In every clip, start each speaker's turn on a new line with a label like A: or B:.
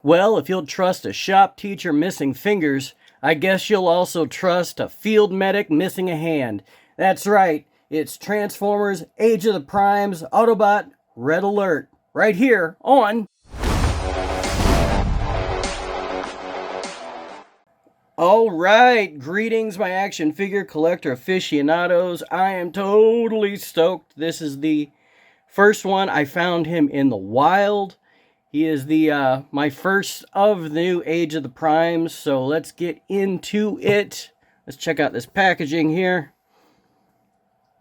A: Well, if you'll trust a shop teacher missing fingers, I guess you'll also trust a field medic missing a hand. That's right, it's Transformers Age of the Primes Autobot Red Alert, right here on... Alright, greetings my action figure collector aficionados. I am totally stoked. This is the first one. I found him in the wild. He is the my first of the new Age of the Primes, so let's get into it. Let's check out this packaging here.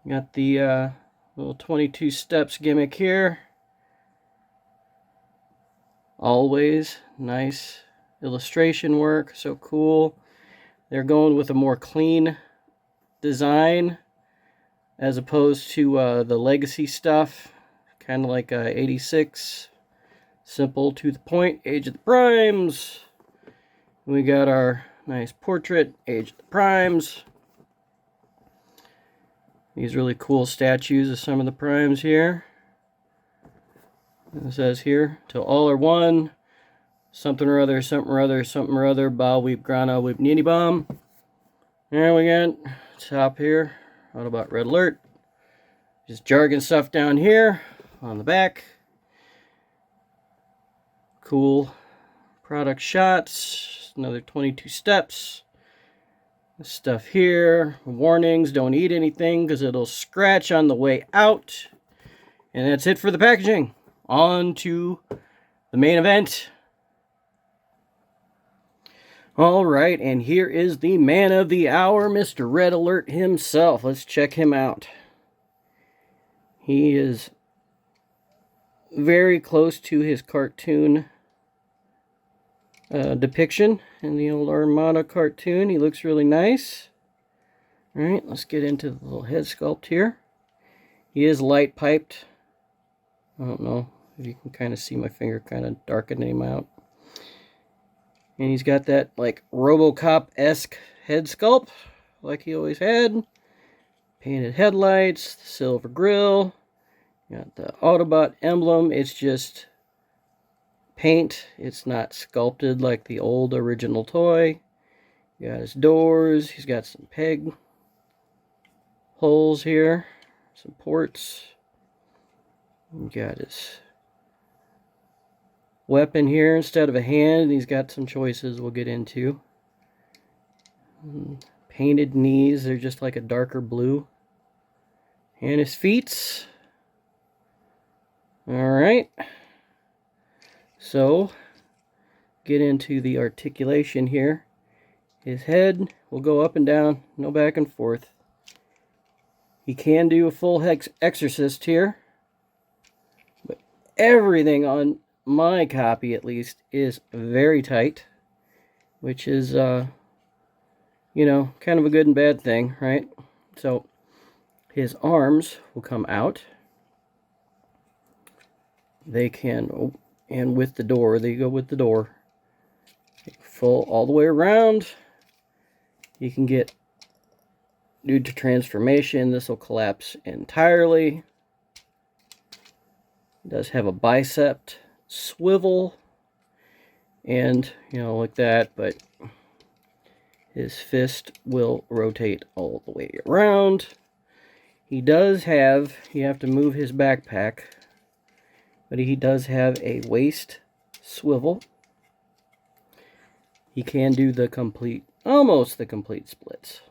A: Got the little 22 steps gimmick here. Always nice illustration work, so cool. They're going with a more clean design as opposed to the legacy stuff, kind of like 86. Simple, to the point, Age of the Primes. We got our nice portrait, Age of the Primes. These really cool statues of some of the Primes here. It says here, till all are one. Something or other, something or other, something or other. Ba weep grana weep nini bomb. There we got top here. Autobot Red Alert. Just jargon stuff down here on the back. Cool product shots. Another 22 steps. This stuff here. Warnings, don't eat anything because it'll scratch on the way out. And that's it for the packaging. On to the main event. Alright, and here is the man of the hour, Mr. Red Alert himself. Let's check him out. He is very close to his cartoon depiction in the old Armada cartoon. He looks really nice. Alright, let's get into the little head sculpt here. He is light piped. I don't know if you can kind of see my finger kind of darkening him out. And he's got that like RoboCop-esque head sculpt like he always had. Painted headlights, the silver grille. Got the Autobot emblem. It's just paint. It's not sculpted like the old original toy. Got his doors. He's got some peg holes here. Some ports. Got his weapon here instead of a hand, and he's got some choices we'll get into. Painted knees, they're just like a darker blue. And his feet. Alright. So, get into the articulation here. His head will go up and down, no back and forth. He can do a full exorcist here. But everything on my copy, at least, is very tight, which is, you know, kind of a good and bad thing, right? So, his arms will come out. They can, oh, and with the door, they go with the door. Full all the way around. You can get, due to transformation, this will collapse entirely. It does have a bicep swivel, and you know, like that, but his fist will rotate all the way around. He does have, you have to move his backpack, but he does have a waist swivel. He can do the complete, almost the complete splits.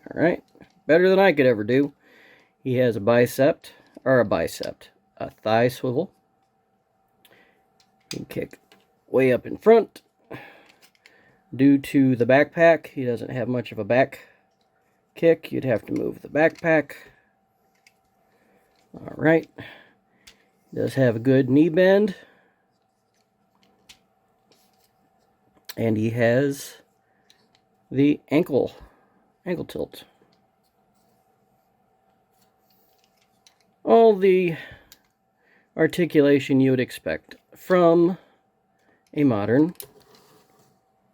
A: Alright, better than I could ever do. He has a a thigh swivel. He can kick way up in front. Due to the backpack, he doesn't have much of a back kick. You'd have to move the backpack. Alright. He does have a good knee bend. And he has the ankle tilt. All the articulation you would expect from a modern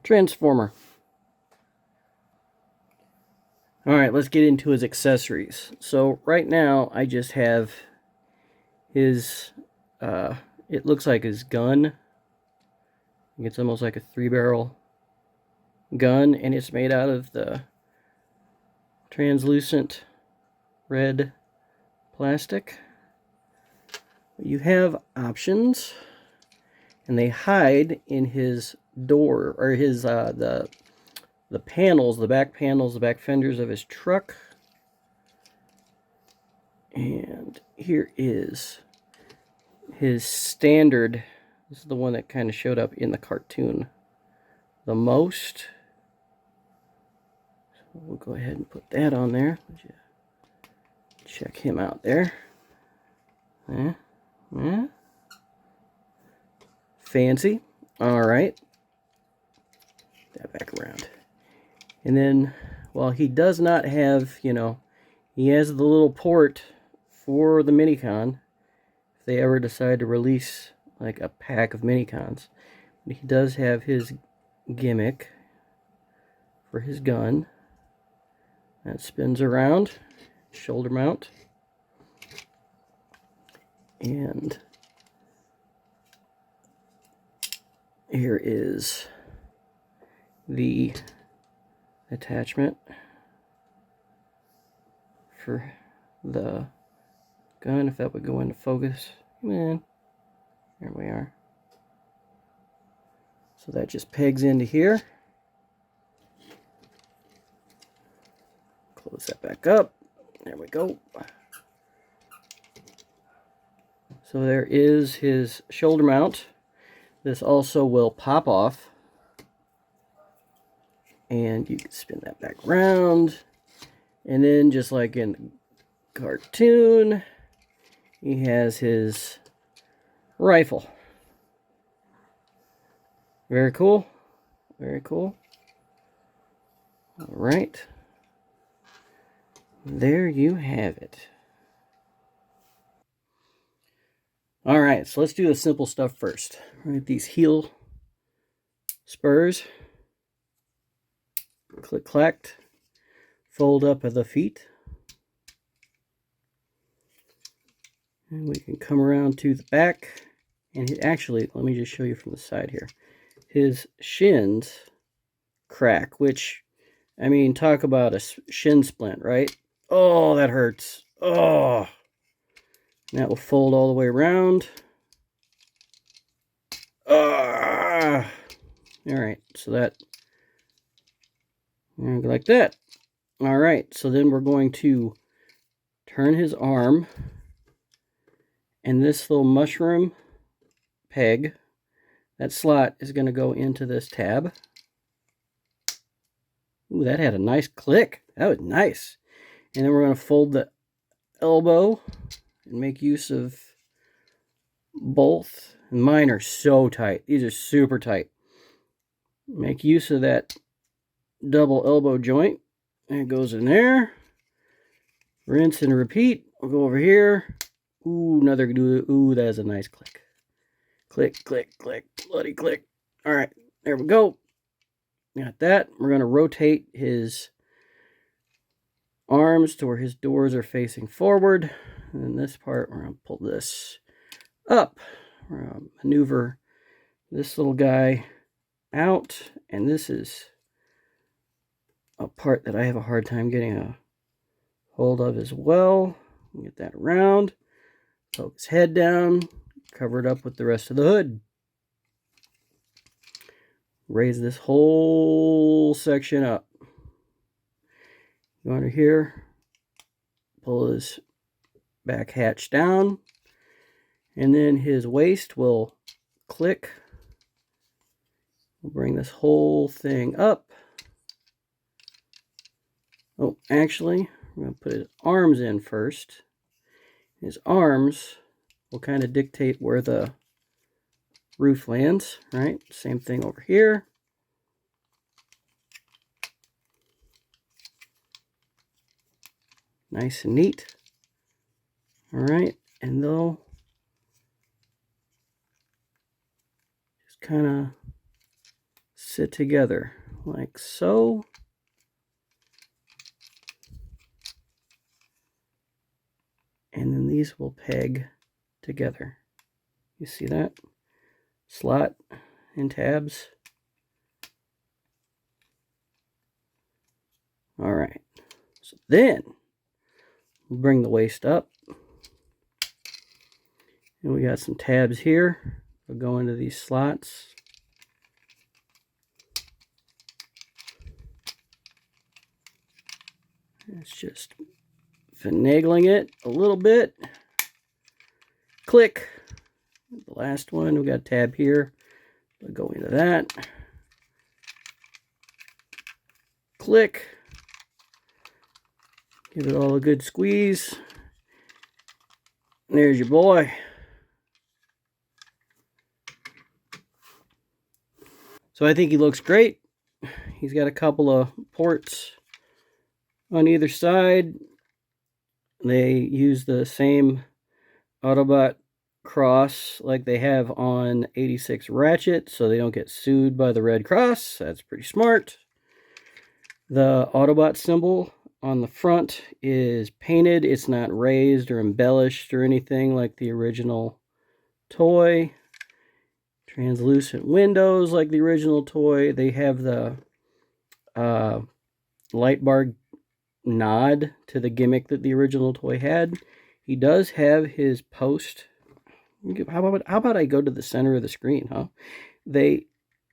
A: Transformer. Alright, let's get into his accessories. So right now I just have his, it looks like his gun. It's almost like a 3-barrel gun, and it's made out of the translucent red plastic. You have options, and they hide in his door, or his the panels, the back panels, the back fenders of his truck. And here is his standard. This is the one that kind of showed up in the cartoon the most. So we'll go ahead and put that on there. Check him out there. Yeah. Fancy. All right. That back around. And then, while he does not have, he has the little port for the Minicon, if they ever decide to release like a pack of Minicons. But he does have his gimmick for his gun. That spins around, shoulder mount. And here is the attachment for the gun, if that would go into focus. Man, there we are. So that just pegs into here. Close that back up. There we go. So there is his shoulder mount. This also will pop off. And you can spin that back around. And then, just like in the cartoon, he has his rifle. Very cool. Very cool. All right. There you have it. All right, so let's do the simple stuff first. Right, these heel spurs. Click clacked. Fold up at the feet. And we can come around to the back. And actually, let me just show you from the side here. His shins crack, which, I mean, talk about a shin splint, right? Oh, that hurts. Oh. And that will fold all the way around. All right, so that, like that. All right, so then we're going to turn his arm, and this little mushroom peg, that slot is going to go into this tab. Ooh, that had a nice click. That was nice. And then we're going to fold the elbow and make use of both. And mine are so tight. These are super tight. Make use of that double elbow joint. And it goes in there. Rinse and repeat. We'll go over here. Ooh, another. Ooh, that is a nice click. Click, click, click. Bloody click. All right, there we go. Got that. We're going to rotate his arms to where his doors are facing forward. And in this part, we're going to pull this up. We're going to maneuver this little guy out. And this is a part that I have a hard time getting a hold of as well. Get that around. Poke his head down. Cover it up with the rest of the hood. Raise this whole section up. Go under here. Pull his back hatch down. And then his waist will click. We'll bring this whole thing up. Oh, actually, we're going to put his arms in first. His arms will kind of dictate where the roof lands, right? Same thing over here. Nice and neat. All right, and they'll just kind of sit together like so. And then these will peg together. You see that? Slot and tabs. All right, so then we'll bring the waist up. And we got some tabs here. They'll go into these slots. It's just finagling it a little bit. Click. The last one, we got a tab here. We'll go into that. Click. Give it all a good squeeze. And there's your boy. So I think he looks great. He's got a couple of ports on either side. They use the same Autobot cross like they have on 86 Ratchet, so they don't get sued by the Red Cross. That's pretty smart. The Autobot symbol on the front is painted. It's not raised or embellished or anything like the original toy. Translucent windows like the original toy. They have the light bar nod to the gimmick that the original toy had. He does have his post. How about I go to the center of the screen, huh? They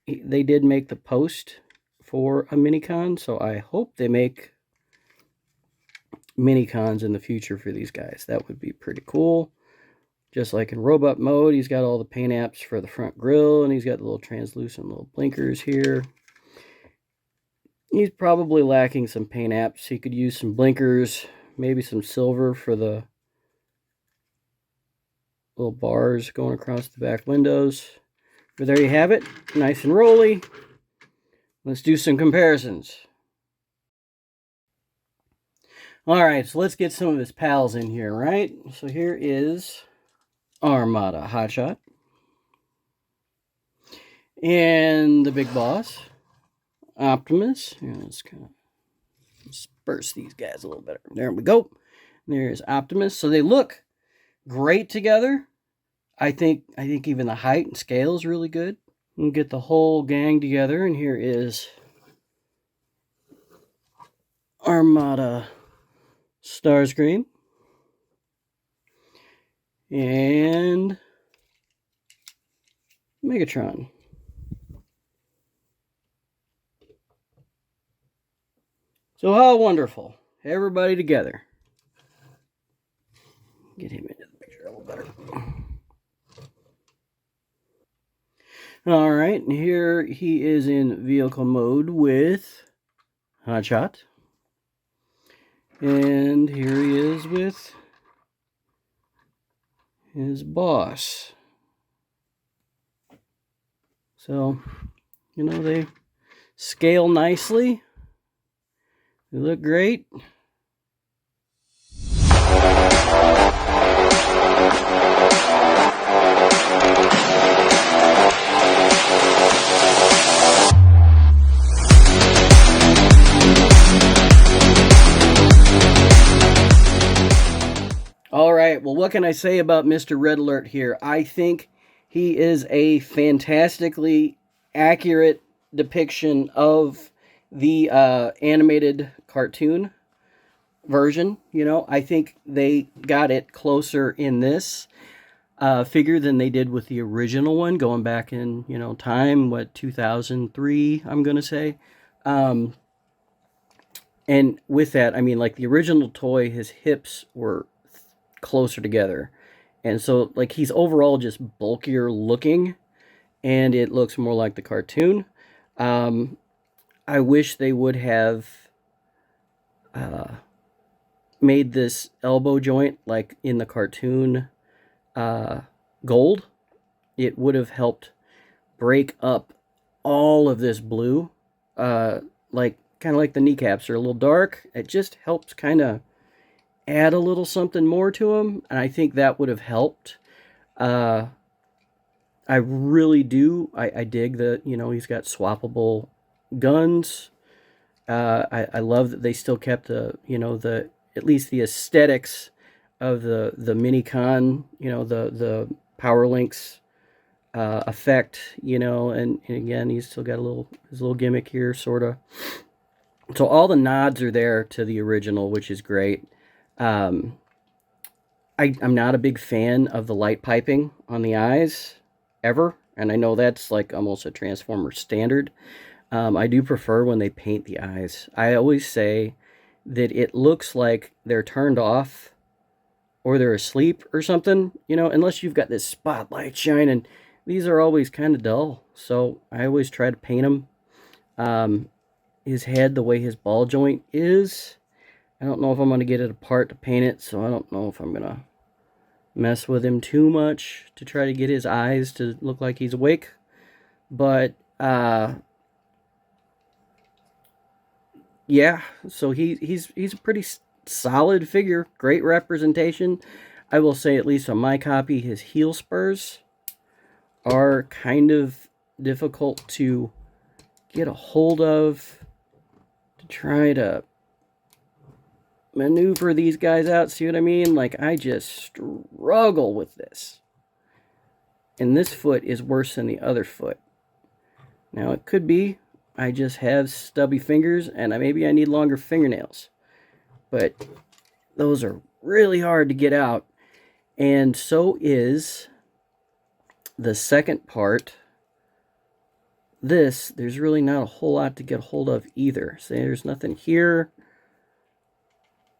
A: did make the post for a Minicon, so I hope they make Minicons in the future for these guys. That would be pretty cool. Just like in robot mode, he's got all the paint apps for the front grille, and he's got the little translucent little blinkers here. He's probably lacking some paint apps. He could use some blinkers, maybe some silver for the little bars going across the back windows. But there you have it, nice and rolly. Let's do some comparisons. All right, so let's get some of his pals in here, right? So here is Armada Hotshot. And the big boss, Optimus. Here, let's kind of disperse these guys a little better. There we go. There's Optimus. So they look great together. I think even the height and scale is really good. We'll get the whole gang together, and here is Armada Starscream and Megatron. So how wonderful. Everybody together. Get him into the picture a little better. All right, and here he is in vehicle mode with Hotshot. And here he is with his boss. So, you know, they scale nicely. They look great. All right, well, what can I say about Mr. Red Alert here? I think he is a fantastically accurate depiction of the animated cartoon version. You know, I think they got it closer in this figure than they did with the original one, going back in, you know, time, what, 2003, I'm going to say. And with that, I mean, like the original toy, his hips were closer together. And so, like, he's overall just bulkier looking, and it looks more like the cartoon. I wish they would have made this elbow joint like in the cartoon gold. It would have helped break up all of this blue. Like, kind of like the kneecaps are a little dark. It just helps kind of add a little something more to them, and I think that would have helped. I really do. I dig that, you know, he's got swappable guns. I love that they still kept the, you know, the, at least the aesthetics of the Minicon, you know, the Power Links effect, you know, and again, he's still got his little gimmick here, sort of. So all the nods are there to the original, which is great. Um, I'm not a big fan of the light piping on the eyes, ever. And I know that's like almost a Transformer standard. I do prefer when they paint the eyes. I always say that it looks like they're turned off or they're asleep or something, you know, unless you've got this spotlight shining. These are always kind of dull. So I always try to paint them. His head, the way his ball joint is, I don't know if I'm going to get it apart to paint it, so I don't know if I'm going to mess with him too much to try to get his eyes to look like he's awake. But, yeah, so he's a pretty solid figure. Great representation. I will say, at least on my copy, his heel spurs are kind of difficult to get a hold of, to try to maneuver these guys out. See what I mean? Like, I just struggle with this. And this foot is worse than the other foot. Now, it could be I just have stubby fingers and maybe I need longer fingernails. But those are really hard to get out. And so is the second part. This, there's really not a whole lot to get a hold of either. So there's nothing here.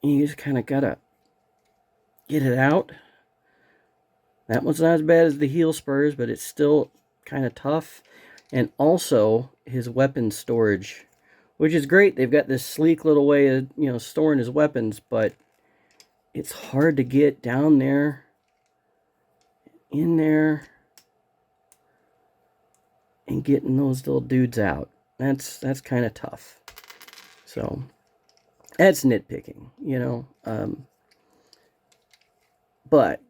A: You just kind of gotta get it out. That one's not as bad as the heel spurs, but it's still kind of tough. And also his weapon storage, which is great. They've got this sleek little way of, you know, storing his weapons, but it's hard to get down there, in there, and getting those little dudes out. That's kind of tough. So that's nitpicking, you know. But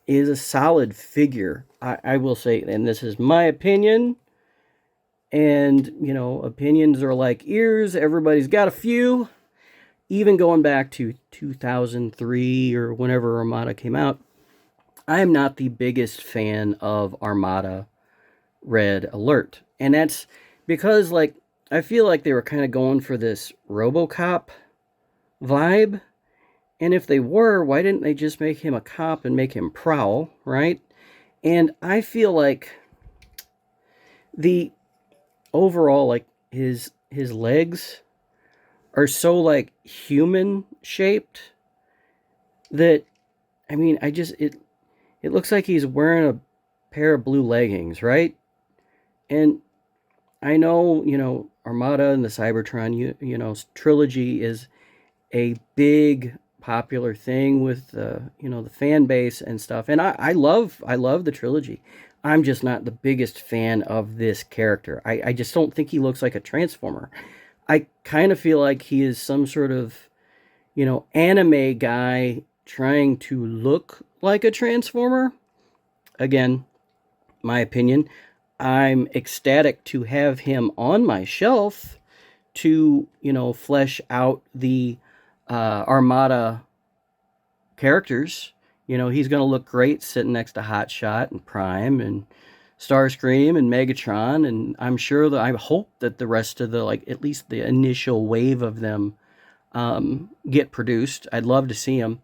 A: is a solid figure. I will say, and this is my opinion, and, you know, opinions are like ears. Everybody's got a few. Even going back to 2003 or whenever Armada came out, I am not the biggest fan of Armada Red Alert. And that's because, like, I feel like they were kind of going for this RoboCop vibe. And if they were, why didn't they just make him a cop and make him prowl, right? And I feel like the overall, like, his legs are so, like, human shaped that, I mean, it looks like he's wearing a pair of blue leggings, right? And I know, you know, Armada and the Cybertron, you know, trilogy is a big popular thing with you know, the fan base and stuff. And I love the trilogy. I'm just not the biggest fan of this character. I just don't think he looks like a Transformer. I kind of feel like he is some sort of, you know, anime guy trying to look like a Transformer. Again, my opinion. I'm ecstatic to have him on my shelf to, you know, flesh out the Armada characters. You know, he's going to look great sitting next to Hotshot and Prime and Starscream and Megatron, and I'm sure that, I hope that the rest of the, like, at least the initial wave of them get produced. I'd love to see them.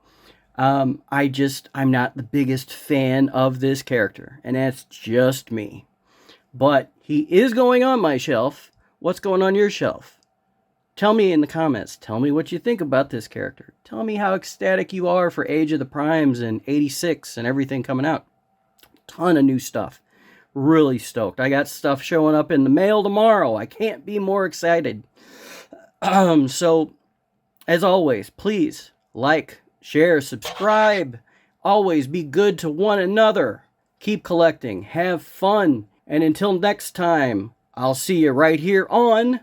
A: I'm not the biggest fan of this character, and that's just me. But he is going on my shelf. What's going on your shelf? Tell me in the comments. Tell me what you think about this character. Tell me how ecstatic you are for Age of the Primes and 86 and everything coming out. Ton of new stuff. Really stoked. I got stuff showing up in the mail tomorrow. I can't be more excited. So, as always, please like, share, subscribe. Always be good to one another. Keep collecting. Have fun. And until next time, I'll see you right here on